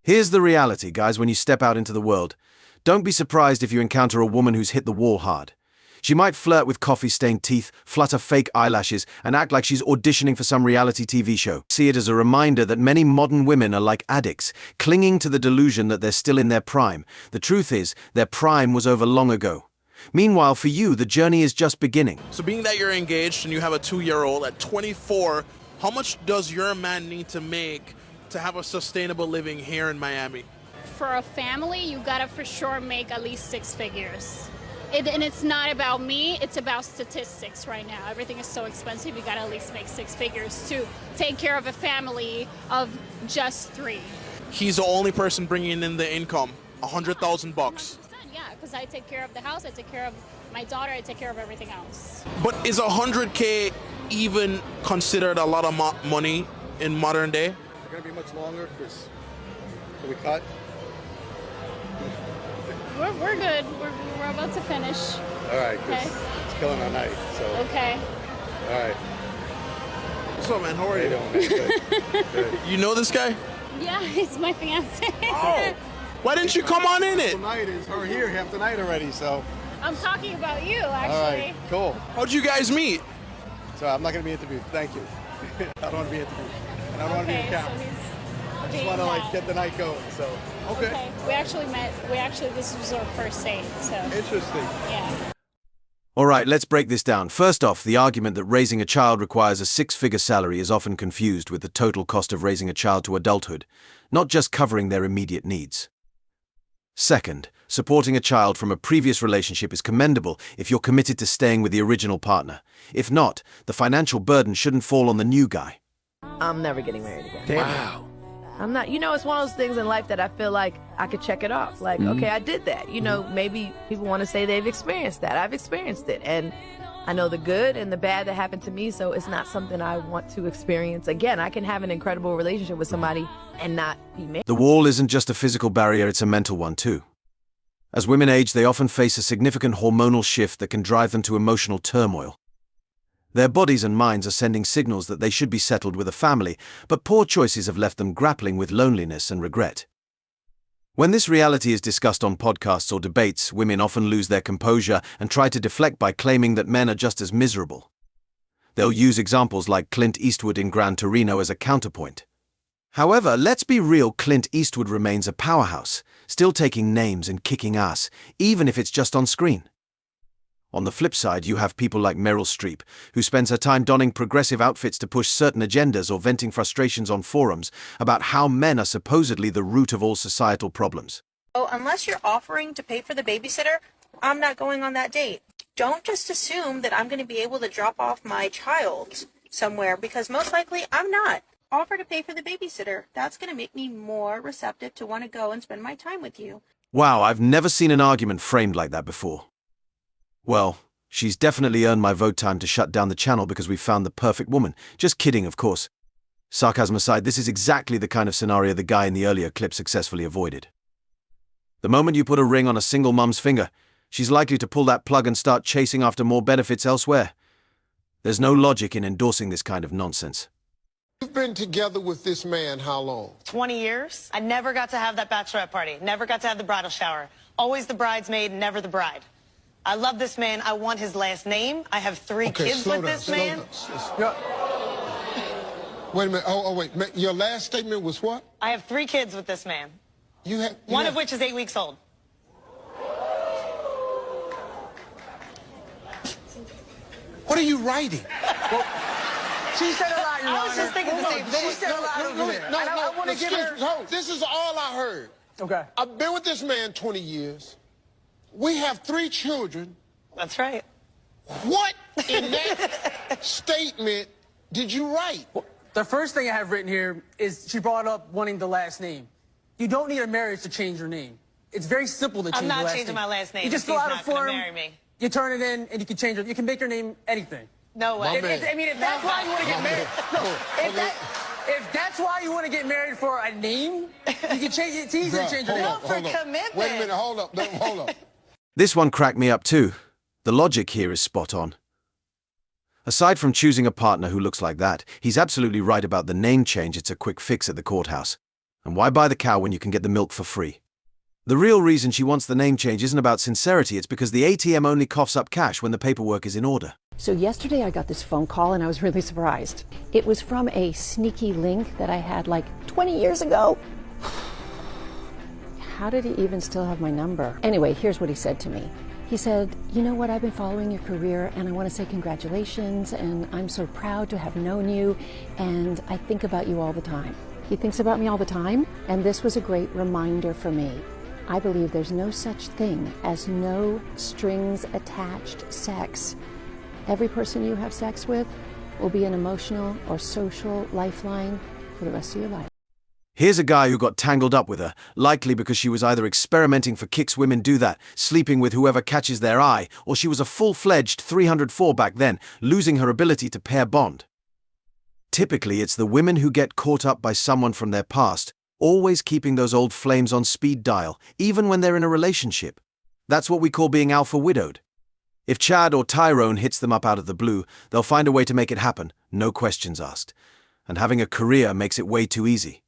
Here's the reality, guys, when you step out into the world. Don't be surprised if you encounter a woman who's hit the wall hard. She might flirt with coffee-stained teeth, flutter fake eyelashes, and act like she's auditioning for some reality TV show. See it as a reminder that many modern women are like addicts, clinging to the delusion that they're still in their prime. The truth is, their prime was over long ago. Meanwhile, for you, the journey is just beginning. So being that you're engaged and you have a 2-year-old at 24, how much does your man need to make to have a sustainable living here in Miami? For a family, you gotta for sure make at least 6 figures. And it's not about me, it's about statistics right now. Everything is so expensive, you gotta at least make 6 figures to take care of a family of just 3. He's the only person bringing in the income, $100,000. Yeah, because I take care of the house, I take care of my daughter, I take care of everything else. But is $100K even considered a lot of money in modern day? Is it gonna be much longer? Because can we cut? We're good. We're about to finish. All right, Okay. it's killing our night. So Okay. all right. What's up, man? How are How you you? doing, man? Good. Good. You know this guy? Yeah, he's my fiance. Oh, why didn't you come on in it? Tonight is her here half the night already. So I'm talking about you, all actually. right, cool. How'd you guys meet? So I'm not gonna be interviewed. Thank you. I don't want to be interviewed, and I don't want to be Okay, in so count. he's I just want to like get the night going. So okay. Okay. We actually met. This was our first date. So Interesting. yeah. All right, let's break this down. First off, the argument that raising a child requires a 6-figure salary is often confused with the total cost of raising a child to adulthood, not just covering their immediate needs. Second, supporting a child from a previous relationship is commendable if you're committed to staying with the original partner. If not, the financial burden shouldn't fall on the new guy. I'm never getting married again. Wow. I'm not, it's one of those things in life that I feel like I could check it off. Like, okay, I did that. Maybe people want to say they've experienced that. I've experienced it. And I know the good and the bad that happened to me, so it's not something I want to experience again. I can have an incredible relationship with somebody and not be married. The wall isn't just a physical barrier, it's a mental one too. As women age, they often face a significant hormonal shift that can drive them to emotional turmoil. Their bodies and minds are sending signals that they should be settled with a family, but poor choices have left them grappling with loneliness and regret. When this reality is discussed on podcasts or debates, women often lose their composure and try to deflect by claiming that men are just as miserable. They'll use examples like Clint Eastwood in Gran Torino as a counterpoint. However, let's be real, Clint Eastwood remains a powerhouse, still taking names and kicking ass, even if it's just on screen. On the flip side, you have people like Meryl Streep, who spends her time donning progressive outfits to push certain agendas or venting frustrations on forums about how men are supposedly the root of all societal problems. So unless you're offering to pay for the babysitter, I'm not going on that date. Don't just assume that I'm going to be able to drop off my child somewhere, because most likely I'm not. Offer to pay for the babysitter. That's going to make me more receptive to want to go and spend my time with you. Wow, I've never seen an argument framed like that before. Well, she's definitely earned my vote time to shut down the channel because we found the perfect woman. Just kidding, of course. Sarcasm aside, this is exactly the kind of scenario the guy in the earlier clip successfully avoided. The moment you put a ring on a single mum's finger, she's likely to pull that plug and start chasing after more benefits elsewhere. There's no logic in endorsing this kind of nonsense. You've been together with this man how long? 20 years. I never got to have that bachelorette party. Never got to have the bridal shower. Always the bridesmaid, never the bride. I love this man. I want his last name. I have 3 kids with this man. Wait a minute. Oh, wait. Your last statement was what? I have 3 kids with this man. One of which is 8 weeks old. What are you writing? She said a lot, Your Honor. I was just thinking the same thing. She said a lot over there. No, I want to give her... This is all I heard. Okay. I've been with this man 20 years. We have 3 children. That's right. What in that statement did you write? Well, the first thing I have written here is she brought up wanting the last name. You don't need a marriage to change your name. It's very simple to change your last name. I'm not changing my last name. You just He's fill out a not gonna form, marry me. you turn it in, and you can change it. You can make your name anything. No way. If that's why you want to get married, if that's why you want to get married for a name, you can change it. It's easy to change your name. No, for commitment. Wait a minute. Hold up. This one cracked me up too. The logic here is spot on. Aside from choosing a partner who looks like that, he's absolutely right about the name change. It's a quick fix at the courthouse. And why buy the cow when you can get the milk for free? The real reason she wants the name change isn't about sincerity, it's because the ATM only coughs up cash when the paperwork is in order. So yesterday I got this phone call and I was really surprised. It was from a sneaky link that I had like 20 years ago. How did he even still have my number? Anyway, here's what he said to me. He said, you know what, I've been following your career and I want to say congratulations and I'm so proud to have known you and I think about you all the time. He thinks about me all the time, and this was a great reminder for me. I believe there's no such thing as no strings attached sex. Every person you have sex with will be an emotional or social lifeline for the rest of your life. Here's a guy who got tangled up with her, likely because she was either experimenting for kicks women do that, sleeping with whoever catches their eye, or she was a full-fledged 304 back then, losing her ability to pair bond. Typically, it's the women who get caught up by someone from their past, always keeping those old flames on speed dial, even when they're in a relationship. That's what we call being alpha widowed. If Chad or Tyrone hits them up out of the blue, they'll find a way to make it happen, no questions asked. And having a career makes it way too easy.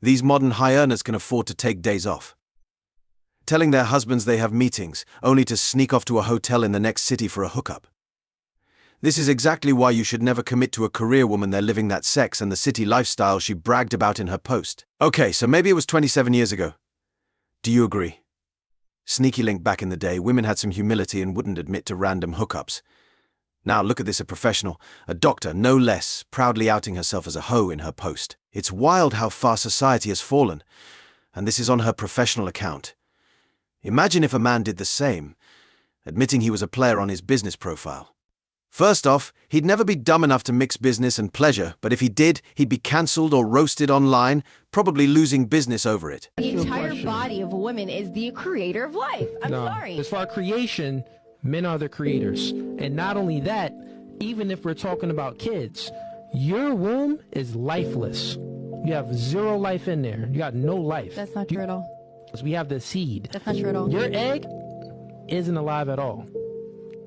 These modern high earners can afford to take days off. Telling their husbands they have meetings, only to sneak off to a hotel in the next city for a hookup. This is exactly why you should never commit to a career woman they're living that sex and the city lifestyle she bragged about in her post. Okay, so maybe it was 27 years ago. Do you agree? Sneaky link back in the day, women had some humility and wouldn't admit to random hookups. Now look at this, a professional, a doctor, no less, proudly outing herself as a hoe in her post. It's wild how far society has fallen, and this is on her professional account. Imagine if a man did the same, admitting he was a player on his business profile. First off, he'd never be dumb enough to mix business and pleasure, but if he did, he'd be cancelled or roasted online, probably losing business over it. The entire body of a woman is the creator of life. I'm sorry. As far as creation, men are the creators. And not only that, even if we're talking about kids, your womb is lifeless. You have zero life in there. You got no life. That's not true at all. We have the seed. That's not true at all. Your egg isn't alive at all.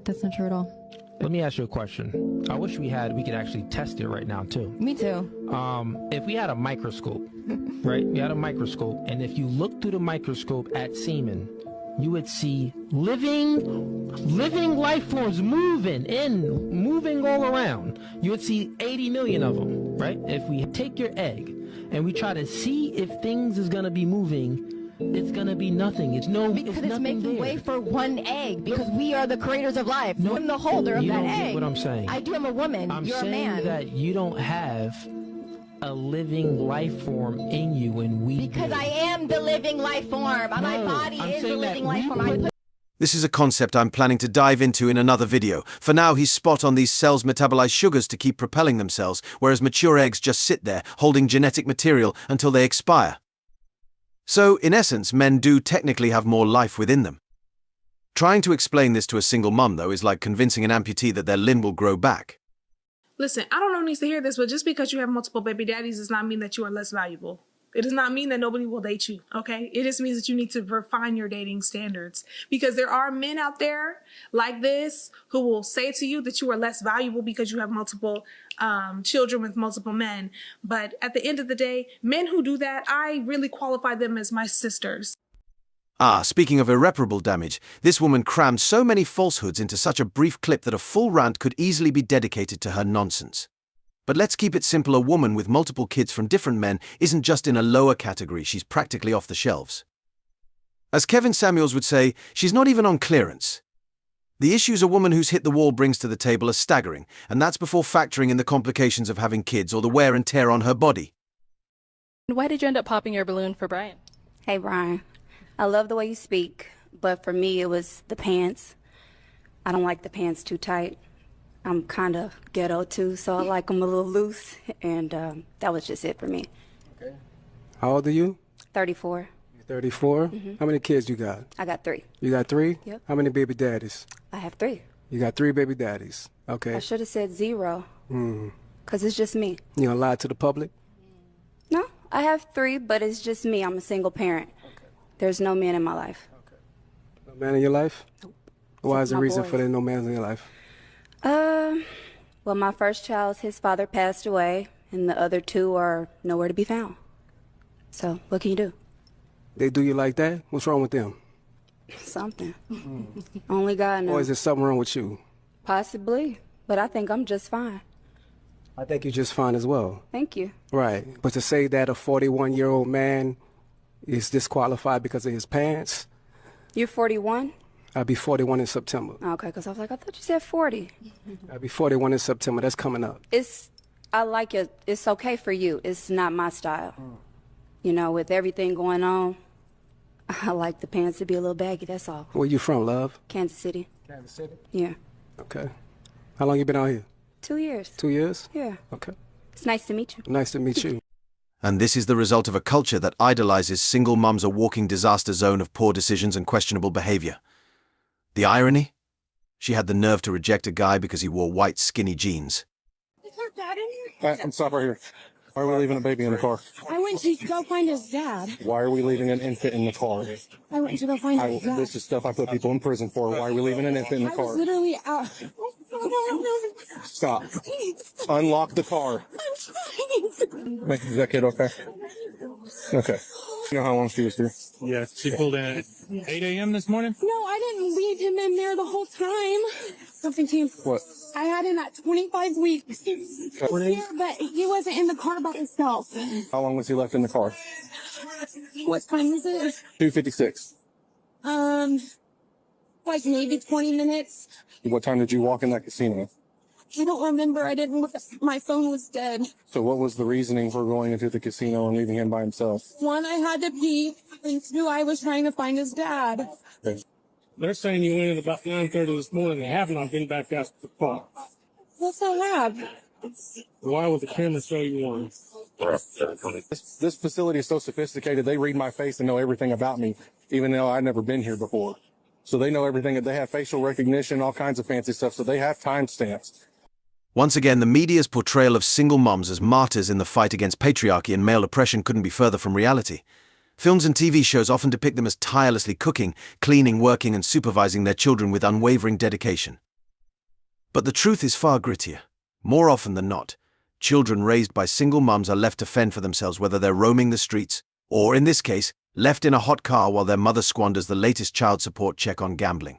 That's not true at all. Let me ask you a question. I wish we could actually test it right now too. Me too. If we had a microscope, right? We had a microscope, and if you look through the microscope at semen, you would see living life forms moving all around. You would see 80 million of them, right? If we take your egg and we try to see if things is gonna be moving, it's gonna be nothing. Because it's making way for one egg. Because we are the creators of life. No, I'm the holder of that egg. You don't get what I'm saying. I do. I'm a woman. You're a man. I'm saying that you don't have a living life form in you, and we Because do. I am the living life form. My body is the living life form. This is a concept I'm planning to dive into in another video. For now, he's spot on. These cells metabolize sugars to keep propelling themselves, whereas mature eggs just sit there, holding genetic material until they expire. So, in essence, men do technically have more life within them. Trying to explain this to a single mum, though, is like convincing an amputee that their limb will grow back. Listen, I don't know who needs to hear this, but just because you have multiple baby daddies does not mean that you are less valuable. It does not mean that nobody will date you, okay? It just means that you need to refine your dating standards. Because there are men out there like this who will say to you that you are less valuable because you have multiple children with multiple men. But at the end of the day, men who do that, I really qualify them as my sisters. Speaking of irreparable damage, this woman crammed so many falsehoods into such a brief clip that a full rant could easily be dedicated to her nonsense. But let's keep it simple. A woman with multiple kids from different men isn't just in a lower category, she's practically off the shelves. As Kevin Samuels would say, she's not even on clearance. The issues a woman who's hit the wall brings to the table are staggering, and that's before factoring in the complications of having kids or the wear and tear on her body. Why did you end up popping your balloon for Brian? Hey, Brian. I love the way you speak, but for me it was the pants. I don't like the pants too tight. I'm kind of ghetto too, so I like them a little loose, and that was just it for me. Okay. How old are you? 34. You're 34? Mm-hmm. How many kids you got? I got 3. You got 3? Yep. How many baby daddies? I have 3. You got 3 baby daddies. Okay. I should have said 0. Because it's just me. You gonna lie to the public? No, I have 3, but it's just me. I'm a single parent. Okay. There's no man in my life. Okay. No man in your life? Nope. Why is the reason boys. for there no man in your life? Well, my first child, his father passed away, and the other 2 are nowhere to be found. So, what can you do? They do you like that? What's wrong with them? Something. Only God knows. Or is there something wrong with you? Possibly, but I think I'm just fine. I think you're just fine as well. Thank you. Right. But to say that a 41-year-old man is disqualified because of his pants? You're 41? I'll be 41 in September. Okay, because I was like, I thought you said 40. I'll be 41 in September. That's coming up. I like it. It's okay for you. It's not my style. You know, with everything going on, I like the pants to be a little baggy, that's all. Where you from, love? Kansas City. Kansas City? Yeah. Okay. How long you been out here? 2 years. 2 years? Yeah. Okay. It's nice to meet you. Nice to meet you. And this is the result of a culture that idolizes single mums, a walking disaster zone of poor decisions and questionable behavior. The irony? She had the nerve to reject a guy because he wore white, skinny jeans. Is there dad in here? I'm stop right here. Why are we leaving a baby in the car? I went to go find his dad. Why are we leaving an infant in the car? I went to go find his dad. This is stuff I put people in prison for. Why are we leaving an infant in the I car? was literally out. Stop. Unlock the car. I'm trying. Is that kid okay? Okay. You know how long she was here? Yeah, she pulled in at 8 a.m. this morning? No, I didn't leave him in there the whole time. Something came. What? I had him at 25 weeks. Here, but he wasn't in the car by himself. How long was he left in the car? What time is it? 2:56. Like maybe 20 minutes. What time did you walk in that casino? I don't remember. I didn't look. My phone was dead. So what was the reasoning for going into the casino and leaving him by himself? One, I had to pee, and two, I was trying to find his dad. Okay. They're saying you went at about 9:30 this morning. They have not been back out to the car. What's the lab? Why would the camera show you one? This facility is so sophisticated, they read my face and know everything about me, even though I've never been here before. So they know everything. They have facial recognition, all kinds of fancy stuff, so they have timestamps. Once again, the media's portrayal of single moms as martyrs in the fight against patriarchy and male oppression couldn't be further from reality. Films and TV shows often depict them as tirelessly cooking, cleaning, working, and supervising their children with unwavering dedication. But the truth is far grittier. More often than not, children raised by single mums are left to fend for themselves, whether they're roaming the streets, or in this case, left in a hot car while their mother squanders the latest child support check on gambling.